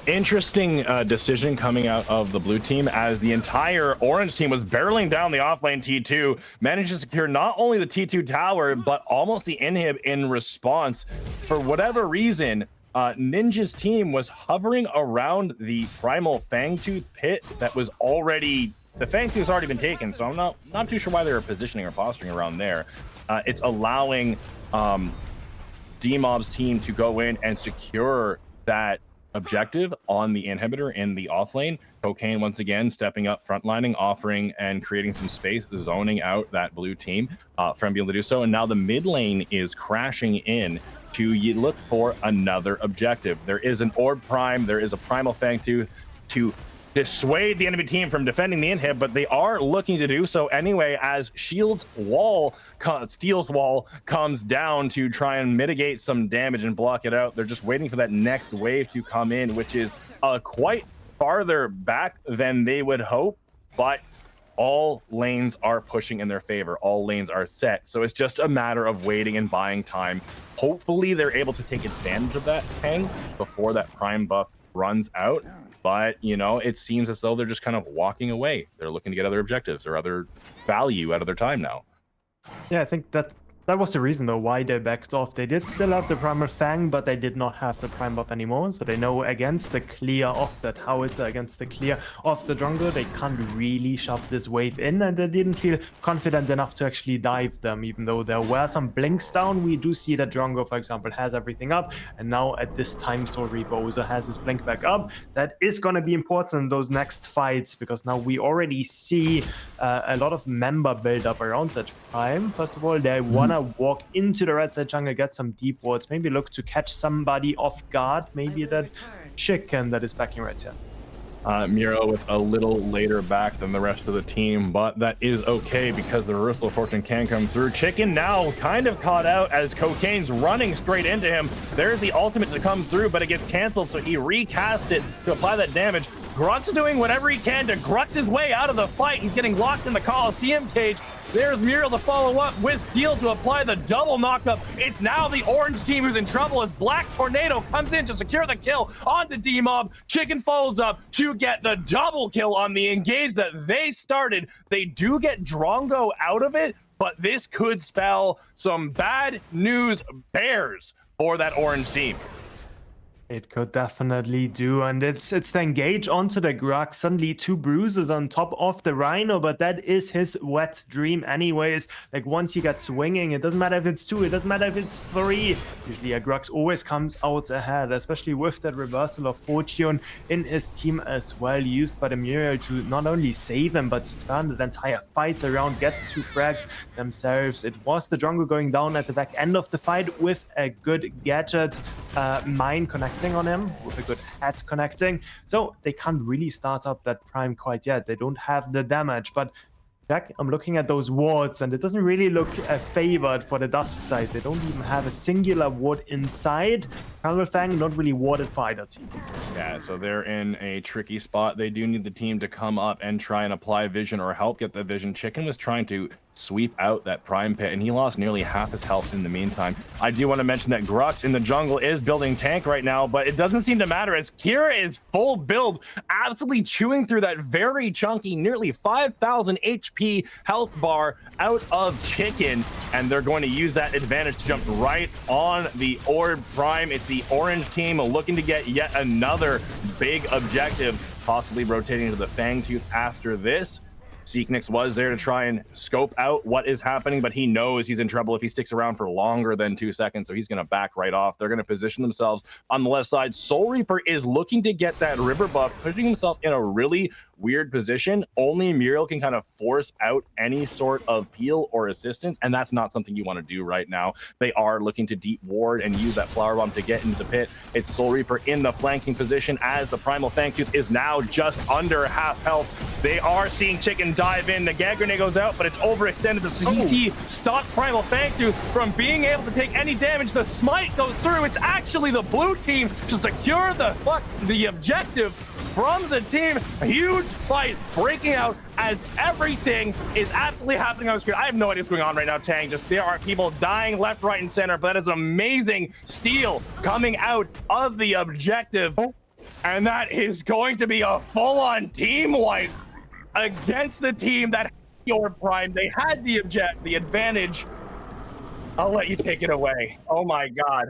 Interesting decision coming out of the blue team as the entire orange team was barreling down the offlane T2, managed to secure not only the T2 tower, but almost the inhib in response. For whatever reason, Ninja's team was hovering around the primal Fangtooth pit that was already, the Fangtooth has already been taken, so I'm not too sure why they were positioning or posturing around there. It's allowing D-Mob's team to go in and secure that objective on the inhibitor in the off lane. Cocaine once again stepping up, frontlining, offering and creating some space, zoning out that blue team from being able to do so. And now the mid lane is crashing in to look for another objective. There is an orb prime, there is a primal fang to dissuade the enemy team from defending the inhib, but they are looking to do so anyway as Steel's wall comes down to try and mitigate some damage and block it out. They're just waiting for that next wave to come in, which is quite farther back than they would hope, but all lanes are pushing in their favor. All lanes are set. So it's just a matter of waiting and buying time. Hopefully they're able to take advantage of that hang before that prime buff runs out. But, you know, it seems as though they're just kind of walking away. They're looking to get other objectives or other value out of their time now. Yeah, I think that was the reason, though, why they backed off. They did still have the primal fang, but they did not have the prime buff anymore. So they know against the clear of that howitzer, against the clear of the jungle, they can't really shove this wave in, and they didn't feel confident enough to actually dive them, even though there were some blinks down. We do see that Drongo, for example, has everything up, and now at this time, Soul Reaper also has his blink back up. That is going to be important in those next fights, because now we already see a lot of member build up around that prime. First of all, they want to walk into the red side jungle, get some deep wards, maybe look to catch somebody off guard, maybe that chicken that is backing right here. Miro with a little later back than the rest of the team, but that is okay because the reversal of fortune can come through. Chicken now kind of caught out as Cocaine's running straight into him. There's the ultimate to come through, but it gets canceled, so he recast it to apply that damage. Grux doing whatever he can to Grux his way out of the fight. He's getting locked in the Coliseum cage. There's Muriel to follow up with Steel to apply the double knockup. It's now the orange team who's in trouble as Black Tornado comes in to secure the kill onto D-Mob. Chicken follows up to get the double kill on the engage that they started. They do get Drongo out of it, but this could spell some bad news bears for that orange team. It could definitely do, and it's the engage onto the Grux. Suddenly 2 bruises on top of the Rhino, but that is his wet dream anyways. Like, once he gets swinging, it doesn't matter if it's 2, it doesn't matter if it's 3. Usually a Grux always comes out ahead, especially with that reversal of fortune in his team as well, used by the Muriel to not only save him, but turn the entire fight around, gets 2 frags themselves. It was the Drongo going down at the back end of the fight with a good gadget, mine connecting on him, with a good head connecting, so they can't really start up that prime quite yet. They don't have the damage, but Jack, I'm looking at those wards, and it doesn't really look favored for the Dusk side. They don't even have a singular ward inside. Primal Fang not really warded for either team. Yeah, so they're in a tricky spot. They do need the team to come up and try and apply vision or help get the vision. Chicken was trying to sweep out that prime pit, and he lost nearly half his health in the meantime. I do want to mention that Grux in the jungle is building tank right now, but it doesn't seem to matter as Kira is full build, absolutely chewing through that very chunky, nearly 5,000 HP health bar out of Chicken, and they're going to use that advantage to jump right on the Orb Prime. It's the orange team looking to get yet another big objective, possibly rotating to the Fang Tooth after this. Seeknix was there to try and scope out what is happening, but he knows he's in trouble if he sticks around for longer than 2 seconds, so he's going to back right off. They're going to position themselves on the left side. Soul Reaper is looking to get that river buff, putting himself in a really weird position. Only Muriel can kind of force out any sort of heal or assistance, and that's not something you want to do right now. They are looking to deep ward and use that flower bomb to get into the pit. It's Soul Reaper in the flanking position as the Primal Fangtooth is now just under half health. They are seeing Chicken dive in. The gag grenade goes out, but it's overextended. The CC stopped Primal Fangtooth from being able to take any damage. The smite goes through. It's actually the blue team to secure the objective from the team. A huge fight breaking out as everything is absolutely happening on the screen. I have no idea what's going on right now, Tang. Just there are people dying left, right, and center, but that is amazing steal coming out of the objective. And that is going to be a full-on team wipe against the team that had your prime. They had the advantage. I'll let you take it away. Oh my god.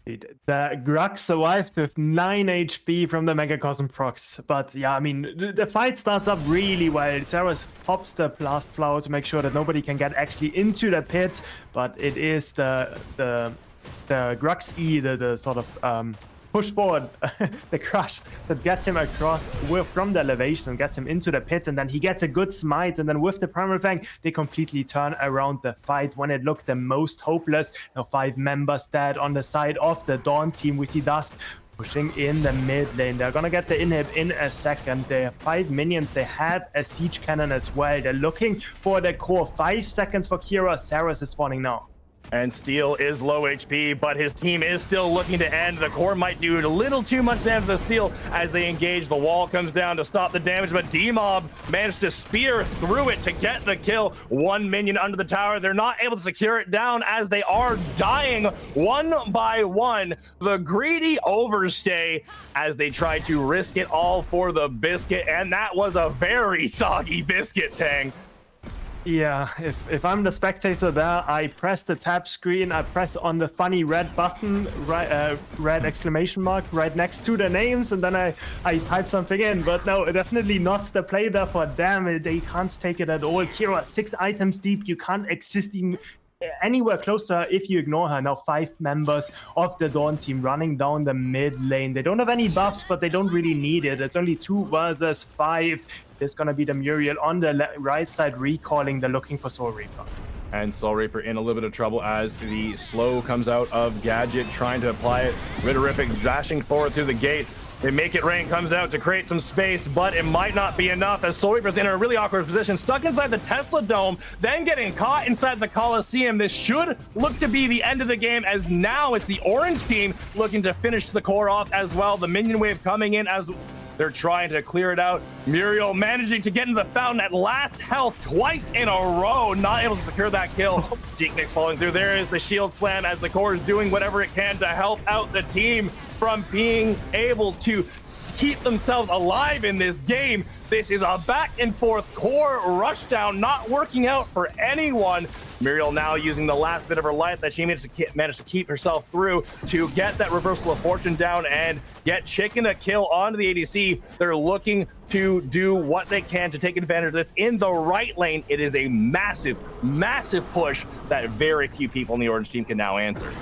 The Grux survived with 9 HP from the Megacosm procs. But yeah, I mean, the fight starts up really well. Ceres pops the blast flower to make sure that nobody can get actually into the pit. But it is the Grux E, the sort of push forward the crush that gets him across from the elevation and gets him into the pit, and then he gets a good smite, and then with the primal fang they completely turn around the fight when it looked the most hopeless. Now 5 members dead on the side of the Dawn team. We see Dusk pushing in the mid lane. They're gonna get the inhib in a second. They have 5 minions. They have a siege cannon as well. They're looking for the core. 5 seconds for Kira. Saras is spawning now. And Steel is low HP, but his team is still looking to end. The core might do a little too much damage to the Steel as they engage. The wall comes down to stop the damage, but D-Mob managed to spear through it to get the kill. 1 minion under the tower. They're not able to secure it down as they are dying one by one. The greedy overstay as they try to risk it all for the biscuit, and that was a very soggy biscuit, Tang. Yeah, if I'm the spectator there, I press the tab screen, I press on the funny red button, red exclamation mark right next to the names, and then I type something in. But no, definitely not the play there for them. They can't take it at all. Kira, 6 items deep, you can't exist anywhere close to her if you ignore her. Now 5 members of the Dawn team running down the mid lane. They don't have any buffs, but they don't really need it. It's only 2 versus 5. It's gonna be the Muriel on the right side recalling. They're looking for Soul Reaper. And Soul Reaper in a little bit of trouble as the slow comes out of Gadget trying to apply it. RitterRiffic dashing forward through the gate. They make it rain, comes out to create some space, but it might not be enough as Soul Reaper's in a really awkward position, stuck inside the Tesla Dome, then getting caught inside the Coliseum. This should look to be the end of the game, as now it's the orange team looking to finish the core off as well. The minion wave coming in as they're trying to clear it out. Muriel managing to get into the fountain at last health twice in a row, not able to secure that kill. Seeknix falling through. There is the shield slam as the core is doing whatever it can to help out the team from being able to keep themselves alive in this game. This is a back and forth core rush down, not working out for anyone. Muriel now using the last bit of her life that she managed to keep herself through to get that reversal of fortune down and get Chicken a kill onto the ADC. They're looking to do what they can to take advantage of this in the right lane. It is a massive, massive push that very few people in the orange team can now answer.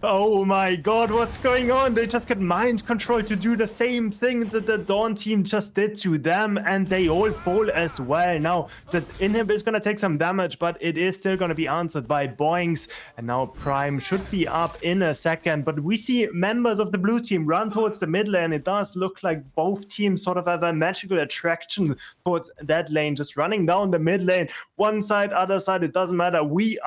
Oh my god, what's going on? They just get mind control to do the same thing that the Dawn team just did to them, and they all fall as well. Now, the inhib is going to take some damage, but it is still going to be answered by Boinks, and now Prime should be up in a second. But we see members of the blue team run towards the mid lane. It does look like both teams sort of have a magical attraction towards that lane, just running down the mid lane. One side, other side, it doesn't matter. We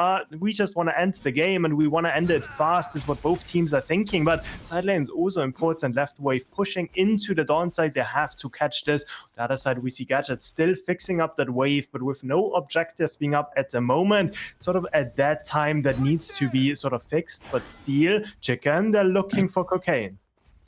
just want to end the game, and we want to end it fast. What both teams are thinking, but side lane is also important. Left wave pushing into the Dawn side. They have to catch this. On the other side, we see Gadget still fixing up that wave, but with no objective being up at the moment. Sort of at that time that needs to be sort of fixed, but Steel, Chicken, they're looking for cocaine.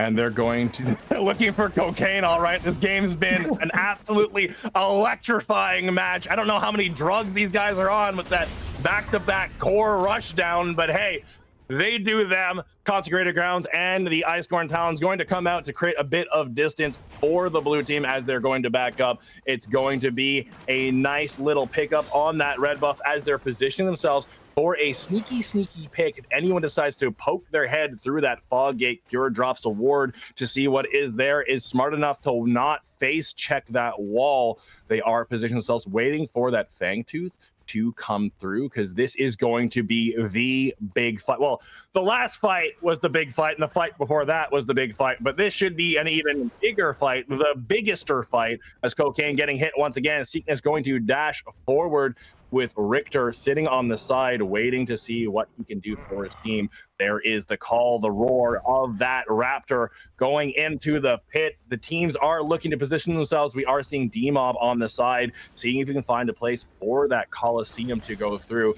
And they're going to looking for cocaine. All right, this game's been an absolutely electrifying match. I don't know how many drugs these guys are on with that back-to-back core rush down, but hey, they do them. Consecrated Grounds and the Icecorn Talons going to come out to create a bit of distance for the blue team as they're going to back up. It's going to be a nice little pickup on that red buff as they're positioning themselves for a sneaky pick. If anyone decides to poke their head through that fog gate, Cure drops a ward to see what is there, is smart enough to not face check that wall. They are positioning themselves waiting for that Fangtooth to come through, because this is going to be the big fight. Well, the last fight was the big fight, and the fight before that was the big fight, but this should be an even bigger fight, the biggester fight, as Cocaine getting hit once again. Seekness going to dash forward with Richter sitting on the side waiting to see what he can do for his team. There is the call, the roar of that Raptor going into the pit. The teams are looking to position themselves. We are seeing D-Mob on the side, seeing if he can find a place for that Coliseum to go through.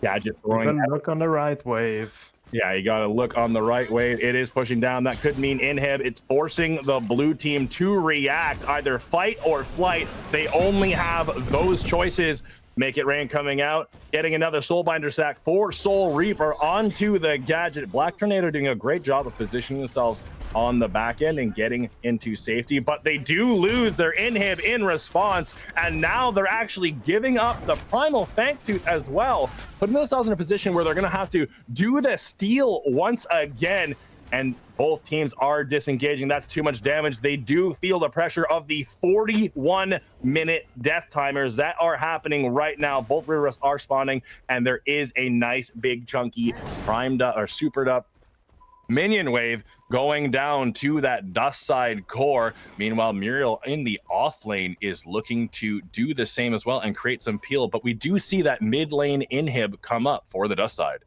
Gadget throwing. Look on the right wave. Yeah, you got to look on the right wave. It is pushing down. That could mean inhib. It's forcing the blue team to react, either fight or flight. They only have those choices. Make It Rain coming out, getting another Soulbinder sack for Soul Reaper onto the Gadget. Black Tornado doing a great job of positioning themselves on the back end and getting into safety, but they do lose their inhib in response, and now they're actually giving up the Primal Fangtooth as well, putting themselves in a position where they're going to have to do the steal once again. and both teams are disengaging. That's too much damage. They do feel the pressure of the 41-minute death timers that are happening right now. Both rivers are spawning, and there is a nice big chunky primed up or supered up minion wave going down to that dust side core. Meanwhile, Muriel in the off lane is looking to do the same as well and create some peel, but we do see that mid lane inhib come up for the dust side.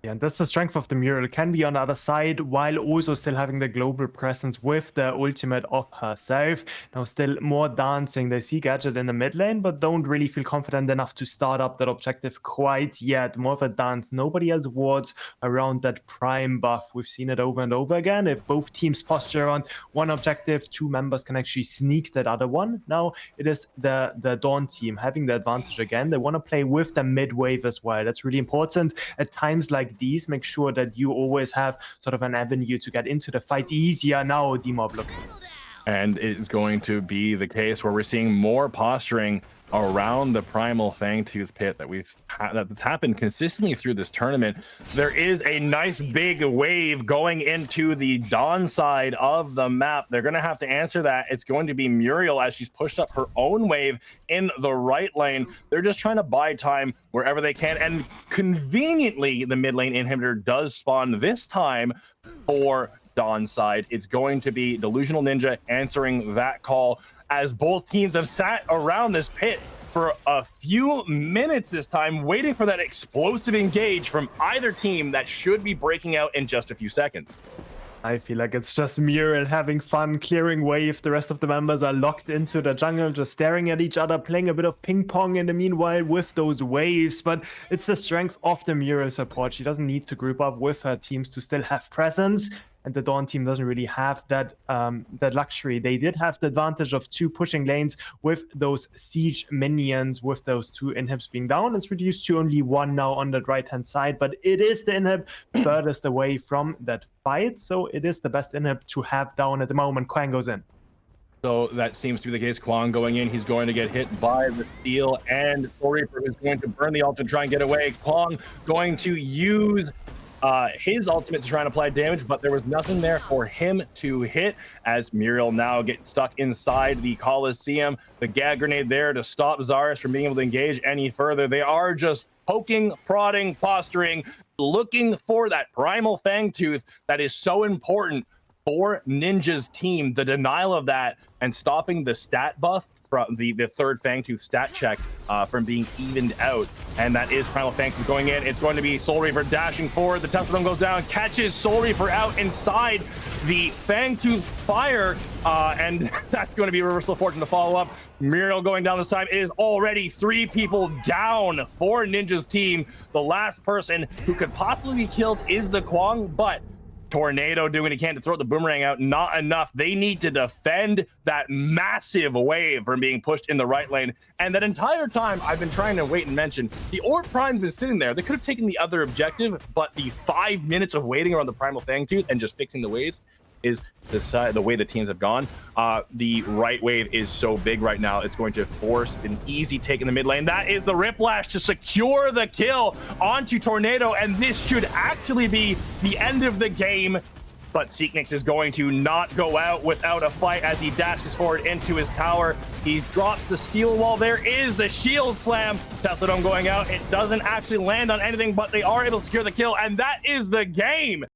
Yeah, and that's the strength of the Muriel. Can be on the other side while also still having the global presence with the ultimate of herself. Now still more dancing. They see Gadget in the mid lane, but don't really feel confident enough to start up that objective quite yet. More of a dance. Nobody has wards around that prime buff. We've seen it over and over again. If both teams posture on one objective, two members can actually sneak that other one. Now it is the Dawn team having the advantage again. They want to play with the mid wave as well. That's really important at times like these. Make sure that you always have sort of an avenue to get into the fight easier. Now Demob looking. And it's going to be the case where we're seeing more posturing around the primal Fangtooth pit that's happened consistently through this tournament. There is a nice big wave going into the Dawn side of the map. They're going to have to answer that. It's going to be Muriel as she's pushed up her own wave in the right lane. They're just trying to buy time wherever they can, and conveniently the mid lane inhibitor does spawn this time for Dawn side. It's going to be DlusionalNinja answering that call, as both teams have sat around this pit for a few minutes this time, waiting for that explosive engage from either team that should be breaking out in just a few seconds. I feel like it's just Muriel having fun, clearing wave. The rest of the members are locked into the jungle, just staring at each other, playing a bit of ping pong in the meanwhile with those waves. But it's the strength of the Muriel support. She doesn't need to group up with her teams to still have presence. And the Dawn team doesn't really have that that luxury. They did have the advantage of two pushing lanes with those siege minions, with those two inhibs being down. It's reduced to only one now on the right-hand side, but it is the inhib furthest away from that fight. So it is the best inhib to have down at the moment. Quang goes in. So that seems to be the case. Kwang going in, he's going to get hit by the steel, and Soul Reaper is going to burn the ult to try and get away. Kwang going to use his ultimate to try and apply damage, but there was nothing there for him to hit, as Muriel now gets stuck inside the Coliseum. The gag grenade there to stop Zarus from being able to engage any further. They are just poking, prodding, posturing, looking for that primal Fangtooth that is so important for Ninja's team. The denial of that and stopping the stat buff from the third Fangtooth stat check from being evened out, and that is primal Fangtooth going in. It's going to be Soul Reaper dashing forward. The Tesla goes down, catches Soul Reaper out inside the Fangtooth fire, and that's going to be Reversal of Fortune to follow up. Muriel going down this time. It is already 3 people down for Ninja's team. The last person who could possibly be killed is the Kwang, but Tornado doing what he can to throw the boomerang out, not enough. They need to defend that massive wave from being pushed in the right lane. And that entire time, I've been trying to wait and mention, the Orb Prime's been sitting there. They could have taken the other objective, but the 5 minutes of waiting around the Primal Fangtooth and just fixing the waves is the way the teams have gone. The right wave is so big right now, it's going to force an easy take in the mid lane. That is the Riplash to secure the kill onto Tornado, and this should actually be the end of the game. But Seeknix is going to not go out without a fight as he dashes forward into his tower. He drops the steel wall. There is the shield slam. Tesla Dome going out. It doesn't actually land on anything, but they are able to secure the kill, and that is the game.